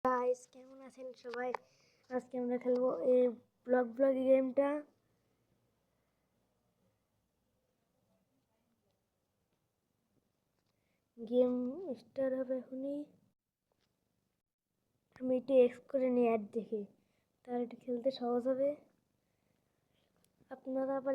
Guys কেমন আছেন সবাই? আজকে আমরা খেলবো এই ব্লগ গেমটা। গেম স্টার্ট হবে এখনই। আমি একটু এক্স করে নিই অ্যাড দেখে, তাহলে একটু খেলতে সহজ হবে। আপনারা আবার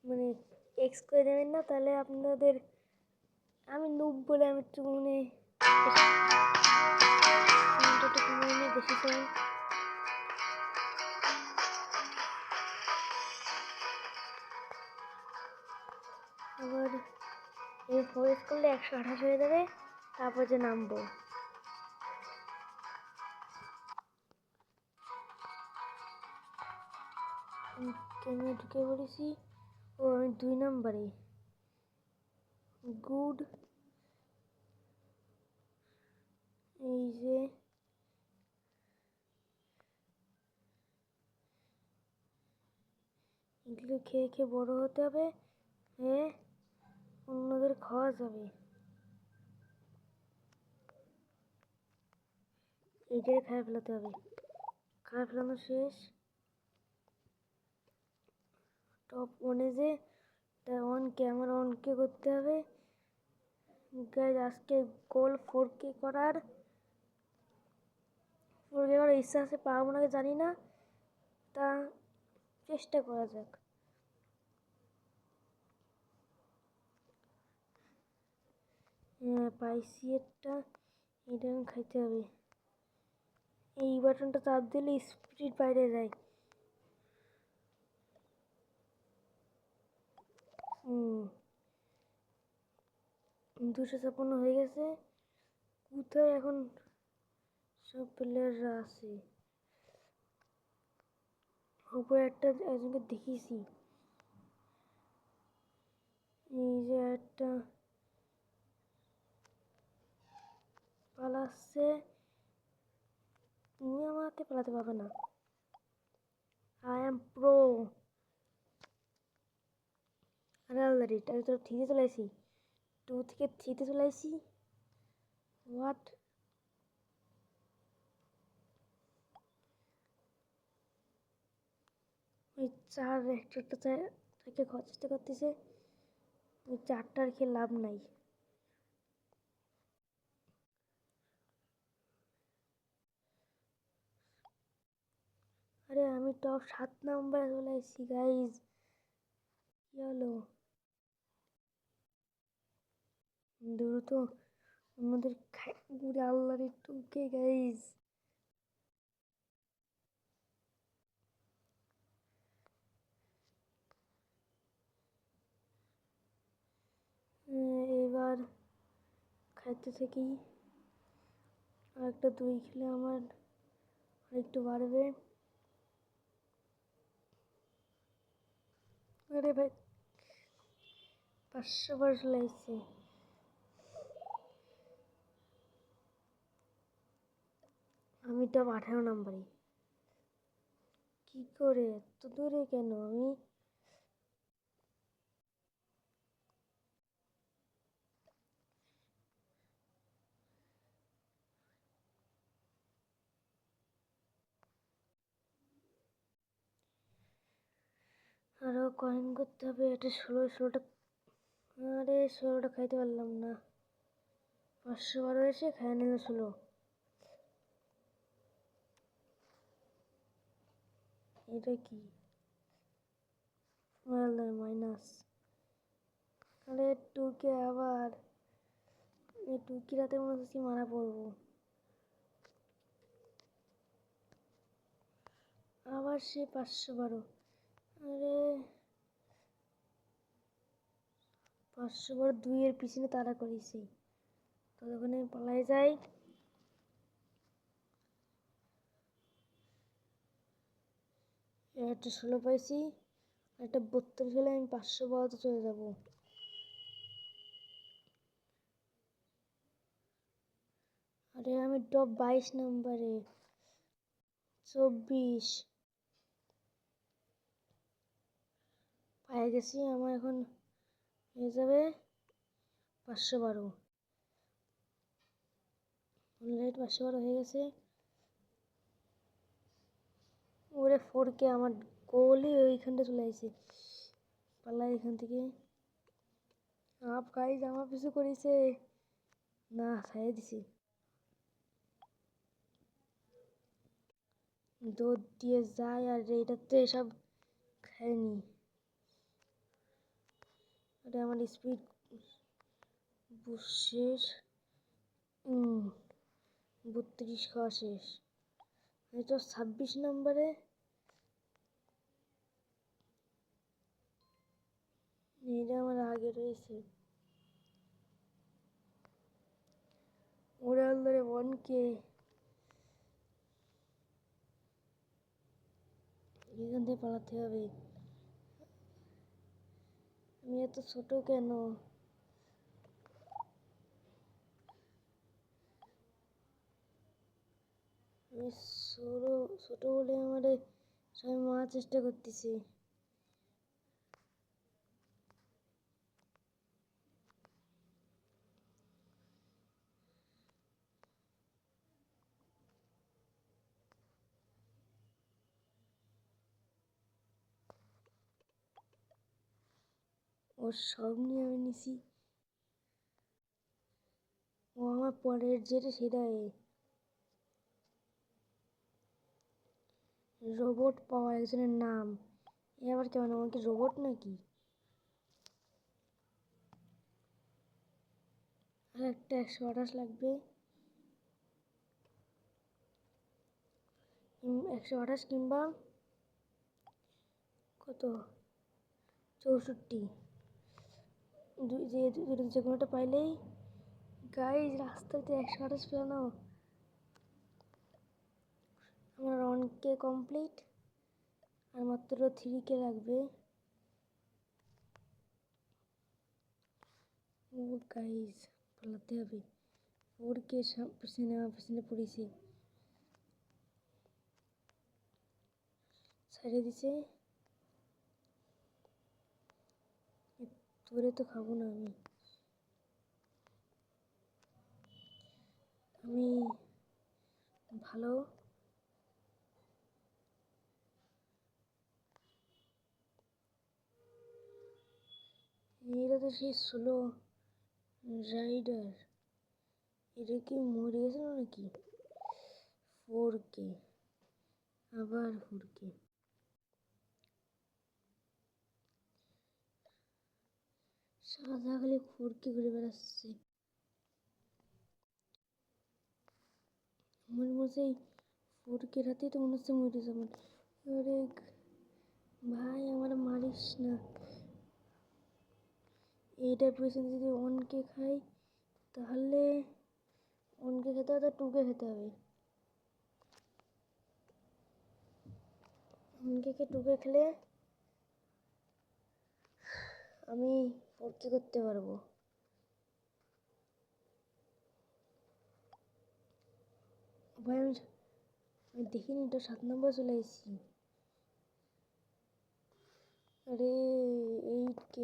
মানে এক্স করে দেবেন না, তাহলে আপনাদের আমি নুব বলে আমি একটু বেশি চাই। আবার এই ফরেস্ট করলে 128 হয়ে যাবে, তারপর যে নামবো। কেমনে ঢুকে পড়েছি। ও আমি 2 নম্বরে। গুড। এই যে এগুলো খেয়ে খেয়ে বড় হতে হবে, হ্যাঁ অন্যদের খাওয়া যাবে। এইটাই খাই ফেলাতে হবে। খাই ফেলানো শেষ। টপ ওয়ানে যে অন ক্যামেরা অনকে করতে হবে। গাইজ আজকে গোল 4K করার ইচ্ছা আছে, পারবো নাকি জানি না, তা চেষ্টা করা যাক। হ্যাঁ পাইছি একটা, এটা আমি খাইতে হবে। এই বাটনটা চাপ দিলে স্পিড বাইরে যায়। 256 হয়ে গেছে। কোথায় এখন সব প্লেয়াররা আছে? উপরে একজনকে দেখিয়েছি। এই যে একটা পালাচ্ছে, তুমি আমার হাতে পালাতে পারবে না। I am pro. আরে আল্লাহ রে, আমি তো 3-তে চলে আসি, 2 থেকে 3-তে চলে আসি। হোয়াট? ওই 4 একটা তাকে খাওয়ার চেষ্টা করতেছে। ওই 4টার খেয়ে লাভ নাই। আরে আমি টপ 7 নাম্বারে চলে আসছি গাইজ। কি হলো? দ্রুত আমাদের পুরো আল্লাহরে 2K গাইজ। এবার খাইতে থাকি। আর একটা 2 খেলে আমার আরেকটু বাড়বে। আরে ভাই 500 বার চলে আসছে। আমি টপ 18 নাম্বারে। কি করে এত দূরে কেন আমি? আরো কয়েন করতে হবে। এটা 16টা। আরে 16টা খাইতে পারলাম না। 512 এসে খাই নিল 16। এটা কি? মাইনাস। আরে 2K আবার। এই 2K রাতে মনে হচ্ছে মারা পড়বো। আবার সে 512। আরে 512 2 এর পিছনে তাড়া করেছি। ততক্ষণে আমি পালাই যাই। একটা 16 পাইছি, একটা 32 হলে আমি 512তে চলে যাবো। আরে আমি টপ 22 নাম্বারে। 24 পাই গেছি। আমার এখন হয়ে যাবে 512। লাইট 512 হয়ে গেছে। ওরে 4K আমার গোলই ওইখানটা চলে আসছে। পাল্লাই এখান থেকে। আপ গাইজ আমার পিছু করেছে। না ছাড়িয়ে দিছি। দৌড় দিয়ে যায় আর এটাতে সব খায়নি। এটা আমার স্পিড শেষ। 32 খাওয়া শেষ। এটা 26 নম্বরে। এটা আমার আগে রয়েছে। ওরা ধরে 1K। এখান থেকে পালাতে হবে। আমি এত ছোট কেন? আমি ছোট বলে আমাদের সবাই মারার চেষ্টা করতেছি। ওর সব নিয়ে আমি নিছি। ও আমার পরের যেটা সেটাই রোবট পাওয়ার একজনের নাম। এ আবার কেমন? আমার কি রোবট নাকি? আর একটা 128 লাগবে। 128 কিংবা কত 64। যে কোনোটা পাইলেই গাইজ রাস্তাতে 128 পেলানো। আমার 1K কমপ্লিট। আর মাত্র 3K লাগবে। ও গাইজ পালাতে হবে। 4K পিছনে পড়েছি। ছেড়ে দিছে। তোরে তো খাবো না আমি। আমি ভালো। এরা তো সেই স্লো রাইডার। এটা কি মরে গেছিল নাকি? 4K আবার 4K। সাদা খালি 4K ঘুরে বেড়াচ্ছে। মনে হচ্ছে এই 4K রাতেই তো মনে হচ্ছে মরে যাবেন। আরে ভাই আমার মারিস না। এইটার পিছনে যদি 1K খাই তাহলে 1K খেতে হবে, 2K খেতে হবে। 1K 2K খেলে আমি 4K করতে পারবো। ভাই আমি দেখিনি তো 7 নম্বর চলে এসেছি। আরে 8K।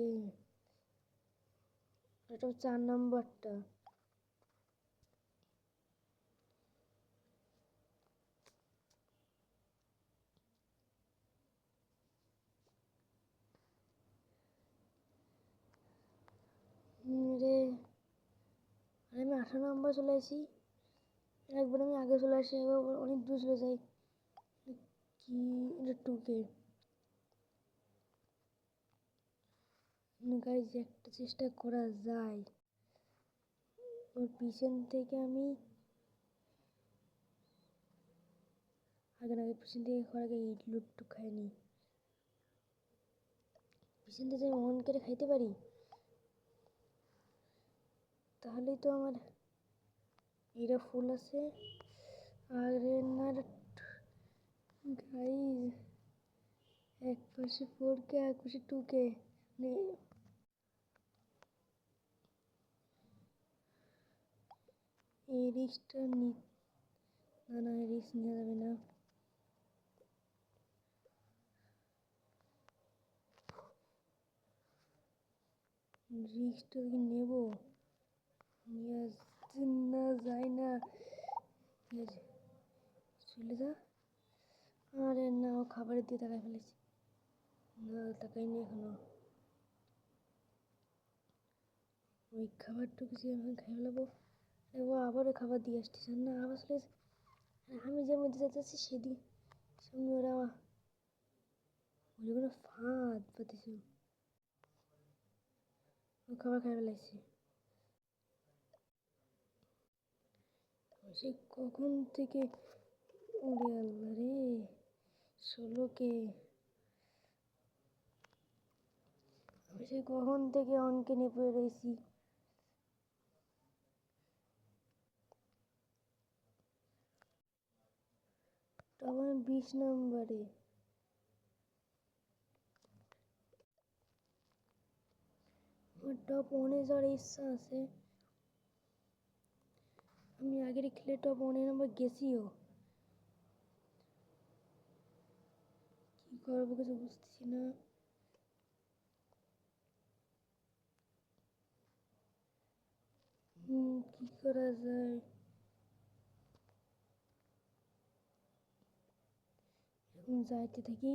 এটা 4 নম্বরটা। রে আরে আমি 18 নম্বর চলে আসি। একবার আমি আগে চলে আসি, একবার অনেক দূর চলে যাই। কি এটা 2K। গাইজ একটা চেষ্টা করা যায়। ওর পিছন থেকে আমি আগে পিছন থেকে খাওয়ার আগে ইট লুটটু খাইনি। পিছন থেকে আমি 1K খাইতে পারি তাহলেই তো আমার এরা ফুল আছে। আর গাইজ এক পাশে 4K এক পাশে 2K। এই রিস্কটা না রিস্ক নেওয়া যাবে না। রিস্কটা কি নেবো? না যায় না। ঠিক আছে, চলে যা। আরে না, ও খাবারের দিয়ে তাকাই ফেলেছি। না, তাকাইনি এখনো। ওই খাবারটুকু যে আমি খাই ফেলাবো, ও আবারও খাবার দিয়ে আসতেছে না, আবার চলে এসে আমি যে মধ্যে যাচ্ছি সেদিন সামনে ওরা ওগুলো ফাঁদ পাতিছে। ও খাবার খাই ফেলাইছে। সে কখন থেকে, ওরে আল্লাহ রে, 16কে আমি সেই কখন থেকে অনকে নিয়ে পড়ে রয়েছি। তবে আমি 20 নম্বরে। আমার টপ 1-এ যাওয়ার ইচ্ছা আছে। আমি আগের খেলে টপ 1-এ নাম্বার গেছিও। কি করবো কিছু বুঝতেছি না। কি করা যায়? এখন যাইতে থাকি।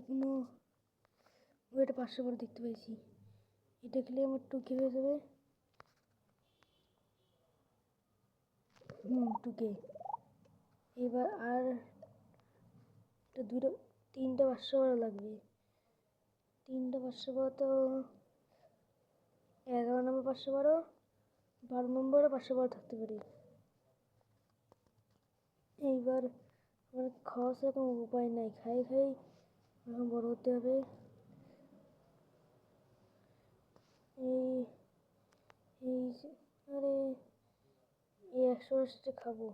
কোনো এটা 500 বড় দেখতে পেয়েছি। এটা খেলে আমার 2K হয়ে যাবে। 2K। এবার আর দুটো 3টা 500 বড় লাগবে। 3টা 500 বড় তো 11 নম্বর 500 বড়, 12 নম্বরও 500 বড় থাকতে পারে। এইবার আমার খাওয়া ছাড়া কোনো উপায় নাই, খাই খাই এখন বড় হতে হবে। এই এই আরে এই 180 খাবো।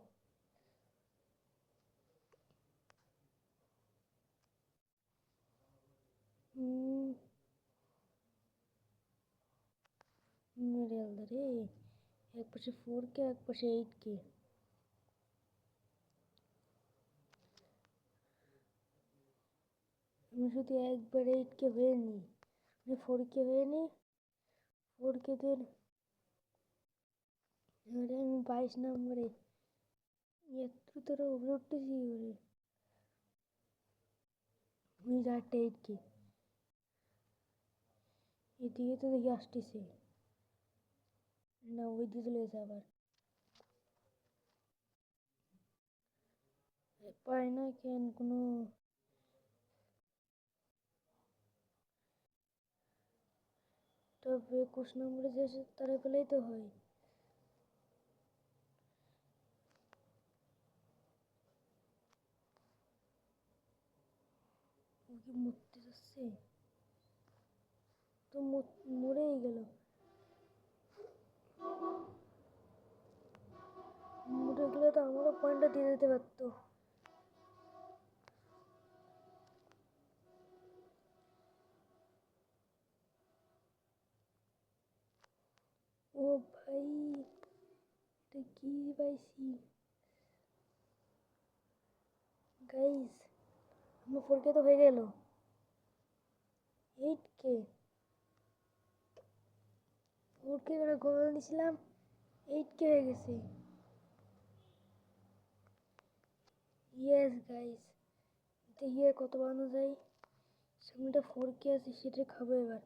মেরে আলদা রে, এক পাশে 4K এক পাশে 8K। আমি শুধু একবার 8K হয়ে নিই, 4K হয়ে নিই। 4K দের আরে আমি 22 নম্বরে, এত তোরা উপরে উঠতেছি ওরে। আমি 8K এদিকে তো দেখি আসতেছে না, ওই দিয়ে চলে গেছে আবার। পায় না কেন কোনো। তবে 21 নম্বরে যে তারা পেলেই তো হয়। ও কি মরতে যাচ্ছে? তো মরেই গেল। মরে গেলে তো আমারও পয়েন্টটা দিয়ে দিতে পারতো। ও ভাই, এটা কি পাইছি গাইস? আমার 4K তো হয়ে গেল। 8K 4K করে গোল নিয়েছিলাম, 8K হয়ে গেছে। ইয়েস গাইস, দেখি আর কত বানানো যায়। সামনেটা 4K আছে, সেটা খাবো এবার।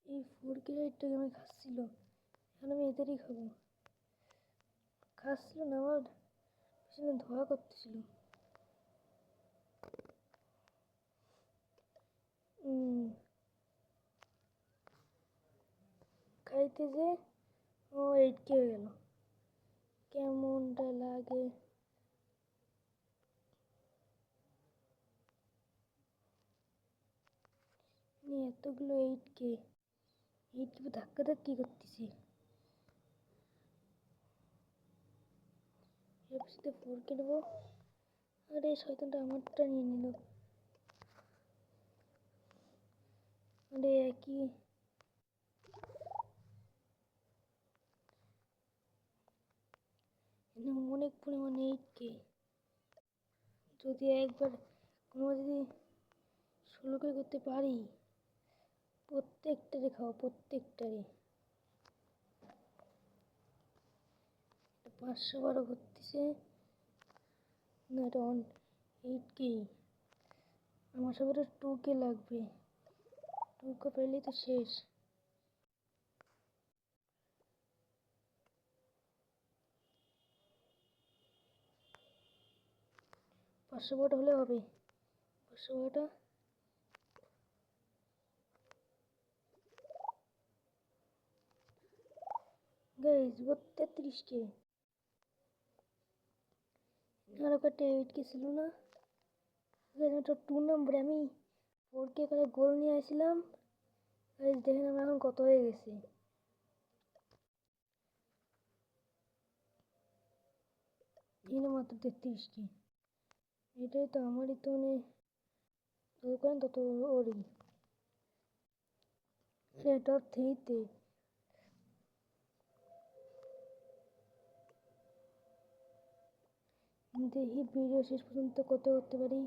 এই 4K লাইটটা আমি খাচ্ছিল, এখন আমি এদেরই খাবো। খাচ্ছিল না, আমার পিছনে ধোয়া করতেছিল। খাইতে যে ও 8K হয়ে গেল, কেমনটা লাগে। এতগুলো 8K ধাক্কা ধাক্কি করতেছি। এর সাথে 4K নেবো। আরে শয়তানটা আমারটা নিয়ে নিল। আরে একই অনেক পরিমাণে 8K। যদি একবার কোনো যদি 16K করতে পারি, প্রত্যেকটারে খাও, প্রত্যেকটারে। 512 করতেছে না, এটা 8K। আমার সব 2K লাগবে, 2K পেলেই তো শেষ। পাঁচশো বারোটা হলে হবে, 512টা। Guys 33K। আরো কয়েকটা 8K ছিল না? এটা 2 নম্বরে আমি 4K করে গোল নিয়ে আসছিলাম। গাইজ দেখেন আমার এখন কত হয়ে গেছে। এখানে মাত্র 33K। এটাই তো আমারই তো মানে যত করেন তত ওরই। টপ 3-তে। দেখি ভিডিও শেষ পর্যন্ত কত করতে পারি।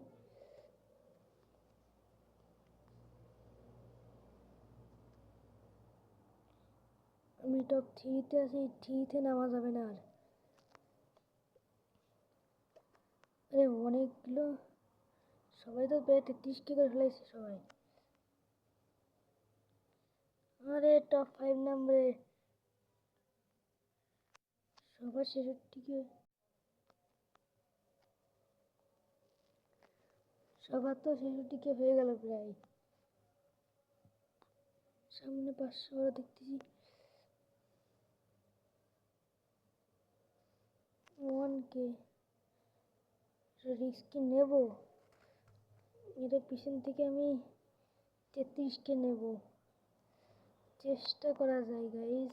আমি টপ 3-তে আছি, 3-তে নামা যাবে না আর। আরে অনেকগুলো, সবাই তো প্রায় 33K করে ফেলাইছে সবাই। আরে টপ 5 নম্বরে সবার 66K। সবার তো 66K হয়ে গেল প্রায়। সামনে 500 দেখতেছি। 1K। রিস্ক কি নেব? এটা পিছন থেকে আমি 33K নেব, চেষ্টা করা যায় গাইজ,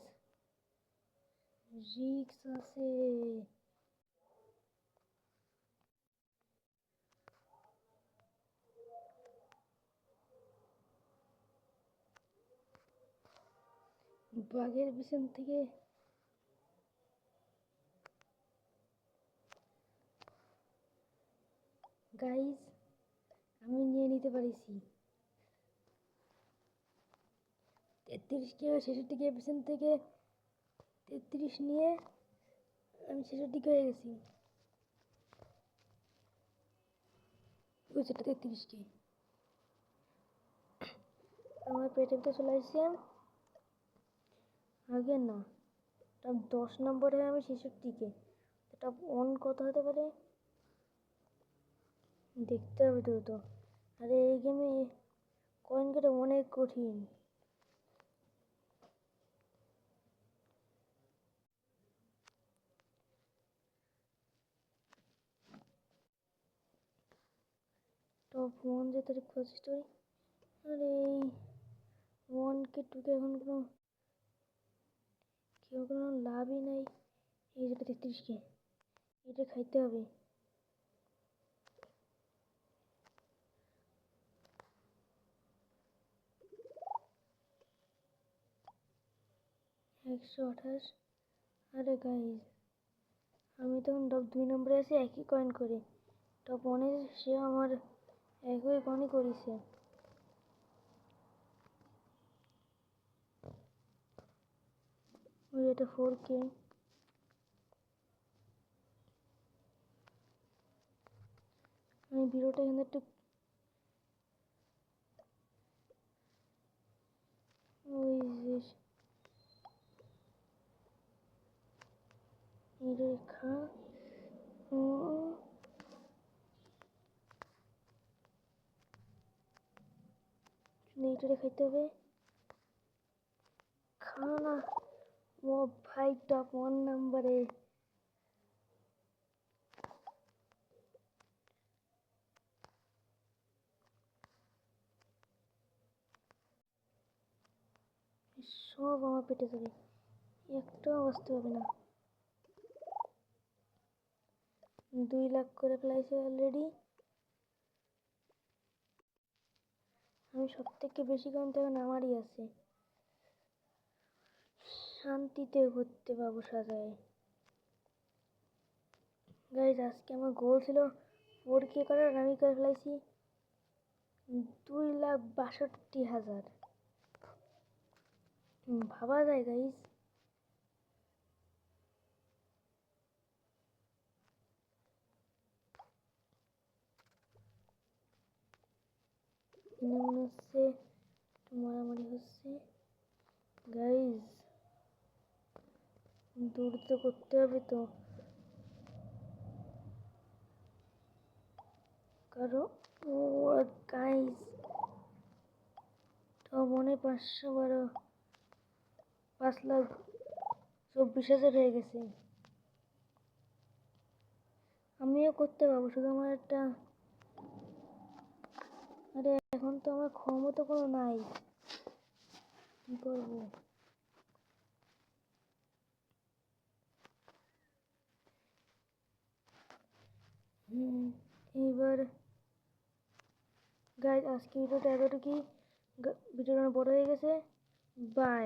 রিস্ক আছে। বাঘের পিছন থেকে গাইজ আমি নিয়ে নিতে পারিছি 33K। 66K পিছন থেকে 33 নিয়ে আমি 66K হয়ে গেছি। ওই সেটা 33K আমার পেটের তো চলে আসছে। আগে না, টপ 10 নম্বরে আমি 66K। টপ 1 কত হতে পারে দেখতে হবে তো। আরে এই গেমে কয়েন কেটে অনেক কঠিন। টপ 1 যেতে কোচিং স্টোরি। আরে এই 1K 2K এখন কোনো লাভই নাই। এই যেটা 33K, এটা খাইতে হবে। একশো 28। আরে গাইজ আমি তখন টপ 2 নম্বরে আছি, একই কয়েন করে। টপ 1-এ সে আমার একই কয়েনই করেছে। ওই এটা 4K। আমি ভিডিওটা এখানে একটু ওই যে রেখা এইটারে খাইতে হবে। খানা ও ভাই টপ 1 নম্বরে। সব আমার পেটে যাবে, একটাও বাঁচতে হবে না। 2 লাখ করে ফেলাইছে অলরেডি। আমি সব থেকে বেশি কয়েন তো এখন আমারই আছে। শান্তিতে ঘুরতে পাবো সাজায়। গাইজ আজকে আমার গোল ছিল 4K করার, আমি করে ফেলাইছি 2,62,000। ভাবা যায় গাইজ। মনে হচ্ছে মারামারি হচ্ছে গাইজ, দৌড় তো করতে হবে তো, কারো ও গাইজ তো মনে 5,24,000 হয়ে গেছে। আমিও করতে পারবো, শুধু আমার একটা, আরে এখন তো আমার ক্ষমতা কোনো নাই, কি করবো? এইবার গাইজ আজকে ভিডিওটা এতটুকুই, ভিডিওটা বড় হয়ে গেছে। বাই।